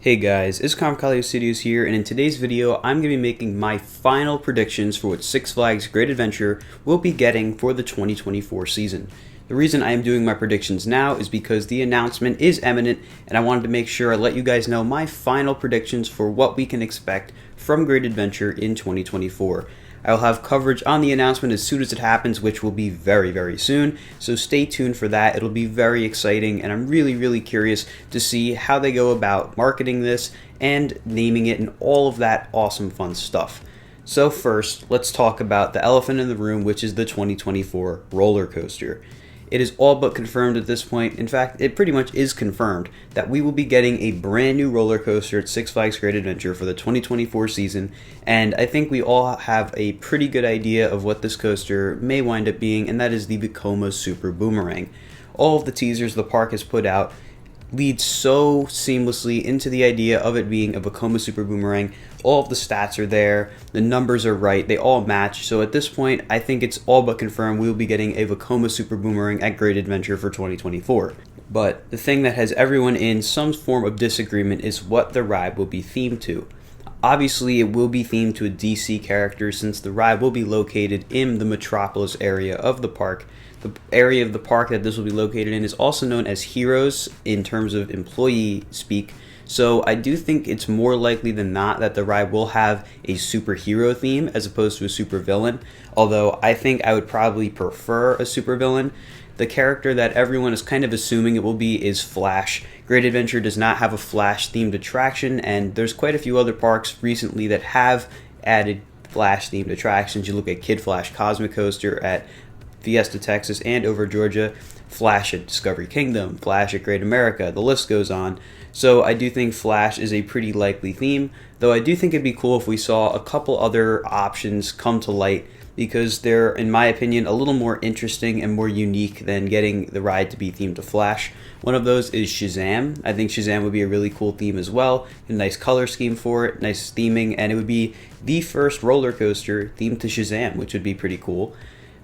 Hey guys, it's Kamikaze Studios here, and in today's video, I'm going to be making my final predictions for what Six Flags Great Adventure will be getting for the 2024 season. The reason I am doing my predictions now is because the announcement is imminent, and I wanted to make sure I let you guys know my final predictions for what we can expect from Great Adventure in 2024. I will have coverage on the announcement as soon as it happens, which will be very soon, so stay tuned for that. It'll be very exciting, and I'm really curious to see how they go about marketing this and naming it and all of that awesome fun stuff. So first, let's talk about the elephant in the room, which is the 2024 roller coaster. It is all but confirmed at this point. In fact, it pretty much is confirmed that we will be getting a brand new roller coaster at Six Flags Great Adventure for the 2024 season, and I think we all have a pretty good idea of what this coaster may wind up being, and that is the Vekoma Super Boomerang. All of the teasers the park has put out lead so seamlessly into the idea of it being a Vekoma Super Boomerang. All of the stats are there, the numbers are right, they all match, so at this point I think it's all but confirmed we'll be getting a Vekoma Super Boomerang at Great Adventure for 2024. But the thing that has everyone in some form of disagreement is what the ride will be themed to. Obviously, it will be themed to a DC character since the ride will be located in the Metropolis area of the park. The area of the park that this will be located in is also known as Heroes in terms of employee speak. So I do think it's more likely than not that the ride will have a superhero theme as opposed to a supervillain. Although I think I would probably prefer a supervillain. The character that everyone is kind of assuming it will be is Flash. Great Adventure does not have a Flash themed attraction, and there's quite a few other parks recently that have added Flash themed attractions. You look at Kid Flash Cosmic Coaster at Fiesta, Texas, and over Georgia, Flash at Discovery Kingdom, Flash at Great America, the list goes on. So I do think Flash is a pretty likely theme, though I do think it'd be cool if we saw a couple other options come to light because they're, in my opinion, a little more interesting and more unique than getting the ride to be themed to Flash. One of those is Shazam. I think Shazam would be a really cool theme as well. A nice color scheme for it, nice theming, and it would be the first roller coaster themed to Shazam, which would be pretty cool.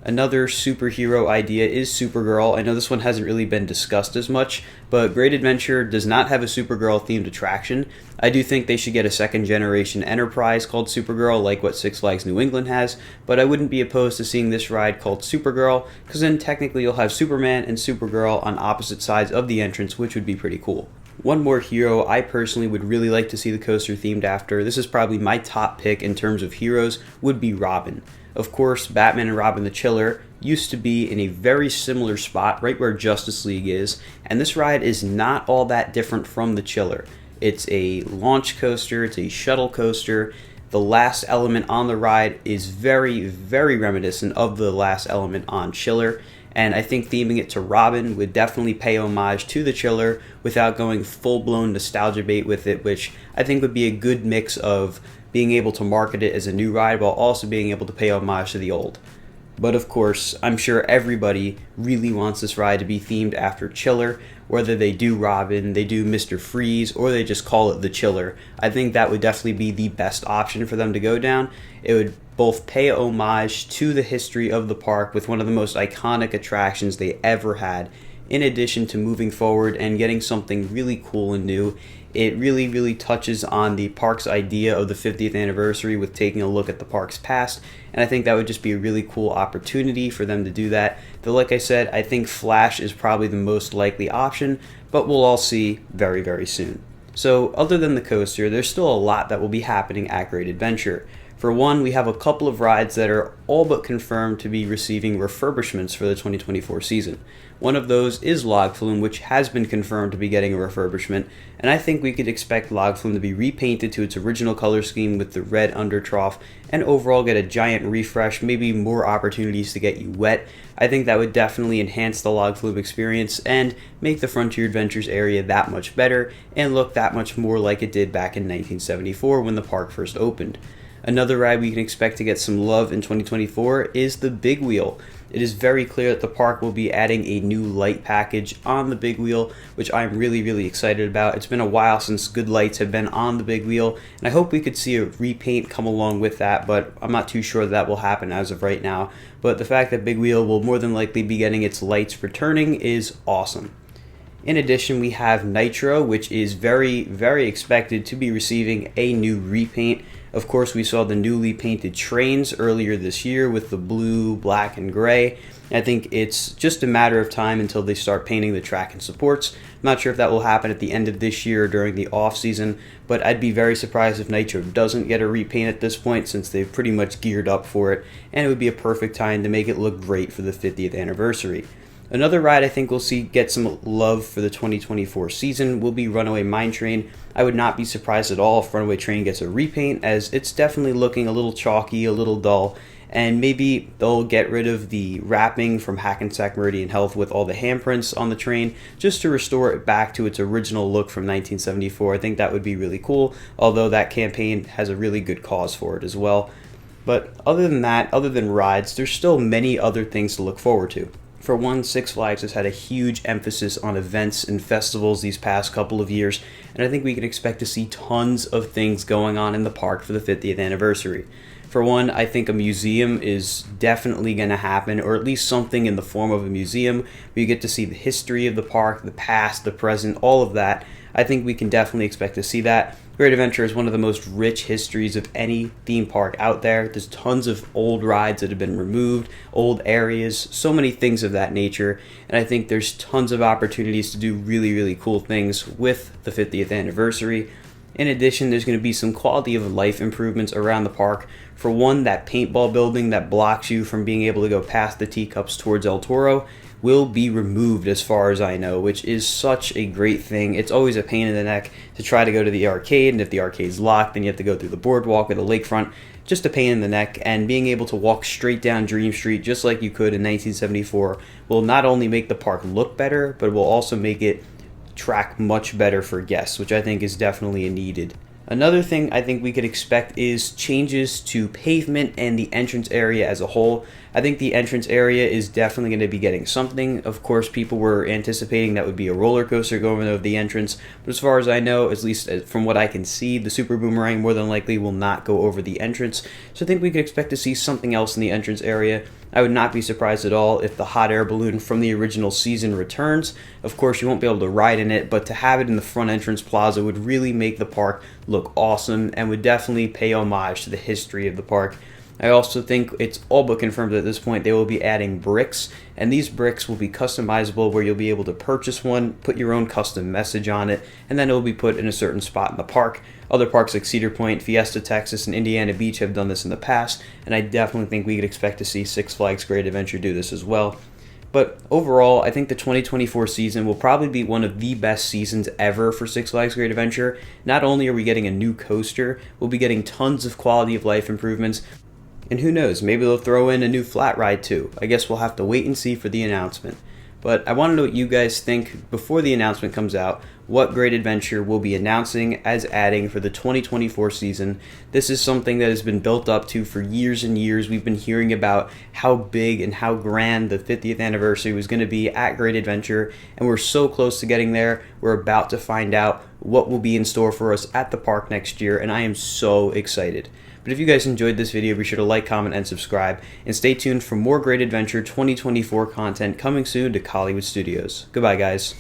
Another superhero idea is Supergirl. I know this one hasn't really been discussed as much, but Great Adventure does not have a Supergirl themed attraction. I do think they should get a second generation enterprise called Supergirl like what Six Flags New England has, but I wouldn't be opposed to seeing this ride called Supergirl, because then technically you'll have Superman and Supergirl on opposite sides of the entrance, which would be pretty cool. One more hero I personally would really like to see the coaster themed after, this is probably my top pick in terms of heroes, would be Robin. Of course, Batman and Robin the Chiller used to be in a very similar spot right where Justice League is, and this ride is not all that different from the Chiller. It's a launch coaster, it's a shuttle coaster. The last element on the ride is very reminiscent of the last element on Chiller, and I think theming it to Robin would definitely pay homage to the Chiller without going full-blown nostalgia bait with it, which I think would be a good mix of being able to market it as a new ride while also being able to pay homage to the old. But of course, I'm sure everybody really wants this ride to be themed after Chiller, whether they do Robin, they do Mr. Freeze, or they just call it the Chiller. I think that would definitely be the best option for them to go down. It would both pay homage to the history of the park with one of the most iconic attractions they ever had, in addition to moving forward and getting something really cool and new. It really touches on the park's idea of the 50th anniversary with taking a look at the park's past, and I think that would just be a really cool opportunity for them to do that. Though like I said, I think Flash is probably the most likely option, but we'll all see very soon. So other than the coaster, there's still a lot that will be happening at Great Adventure. For one, we have a couple of rides that are all but confirmed to be receiving refurbishments for the 2024 season. One of those is Flume, which has been confirmed to be getting a refurbishment, and I think we could expect Flume to be repainted to its original color scheme with the red under trough and overall get a giant refresh, maybe more opportunities to get you wet. I think that would definitely enhance the Flume experience and make the Frontier Adventures area that much better and look that much more like it did back in 1974 when the park first opened. Another ride we can expect to get some love in 2024 is the Big Wheel. It is very clear that the park will be adding a new light package on the Big Wheel, which I'm really excited about. It's been a while since good lights have been on the Big Wheel, and I hope we could see a repaint come along with that, but I'm not too sure that will happen as of right now. But the fact that Big Wheel will more than likely be getting its lights returning is awesome. In addition, we have Nitro, which is very expected to be receiving a new repaint. Of course, we saw the newly painted trains earlier this year with the blue, black, and gray. I think it's just a matter of time until they start painting the track and supports. I'm not sure if that will happen at the end of this year or during the off season, but I'd be very surprised if Nitro doesn't get a repaint at this point, since they've pretty much geared up for it, and it would be a perfect time to make it look great for the 50th anniversary. Another ride I think we'll see get some love for the 2024 season will be Runaway Mine Train. I would not be surprised at all if Runaway Train gets a repaint, as it's definitely looking a little chalky, a little dull, and maybe they'll get rid of the wrapping from Hackensack Meridian Health with all the handprints on the train just to restore it back to its original look from 1974. I think that would be really cool, although that campaign has a really good cause for it as well. But other than that, other than rides, there's still many other things to look forward to. For one, Six Flags has had a huge emphasis on events and festivals these past couple of years, and I think we can expect to see tons of things going on in the park for the 50th anniversary. For one, I think a museum is definitely going to happen, or at least something in the form of a museum where you get to see the history of the park, the past, the present, all of that. I think we can definitely expect to see that. Great Adventure is one of the most rich histories of any theme park out there. There's tons of old rides that have been removed, old areas, so many things of that nature, and I think there's tons of opportunities to do really cool things with the 50th anniversary. In addition, there's going to be some quality of life improvements around the park. For one, that paintball building that blocks you from being able to go past the teacups towards El Toro will be removed as far as I know, which is such a great thing. It's always a pain in the neck to try to go to the arcade, and if the arcade's locked, then you have to go through the boardwalk or the lakefront. Just a pain in the neck, and being able to walk straight down Dream Street just like you could in 1974 will not only make the park look better, but will also make it track much better for guests, which I think is definitely needed. Another thing I think we could expect is changes to pavement and the entrance area as a whole. I think the entrance area is definitely going to be getting something. Of course, people were anticipating that would be a roller coaster going over the entrance, but as far as I know, at least from what I can see, the Super Boomerang more than likely will not go over the entrance, so I think we could expect to see something else in the entrance area. I would not be surprised at all if the hot air balloon from the original season returns. Of course, you won't be able to ride in it, but to have it in the front entrance plaza would really make the park look awesome and would definitely pay homage to the history of the park. I also think it's all but confirmed at this point they will be adding bricks, and these bricks will be customizable where you'll be able to purchase one, put your own custom message on it, and then it will be put in a certain spot in the park. Other parks like Cedar Point, Fiesta, Texas, and Indiana Beach have done this in the past, and I definitely think we could expect to see Six Flags Great Adventure do this as well. But overall, I think the 2024 season will probably be one of the best seasons ever for Six Flags Great Adventure. Not only are we getting a new coaster, we'll be getting tons of quality of life improvements, and who knows, maybe they'll throw in a new flat ride too. I guess we'll have to wait and see for the announcement. But I want to know what you guys think before the announcement comes out, what Great Adventure will be announcing as adding for the 2024 season. This is something that has been built up to for years and years. We've been hearing about how big and how grand the 50th anniversary was going to be at Great Adventure, and we're so close to getting there. We're about to find out what will be in store for us at the park next year, and I am so excited. But if you guys enjoyed this video, be sure to like, comment, and subscribe, and stay tuned for more Great Adventure 2024 content coming soon to Hollywood Studios. Goodbye, guys.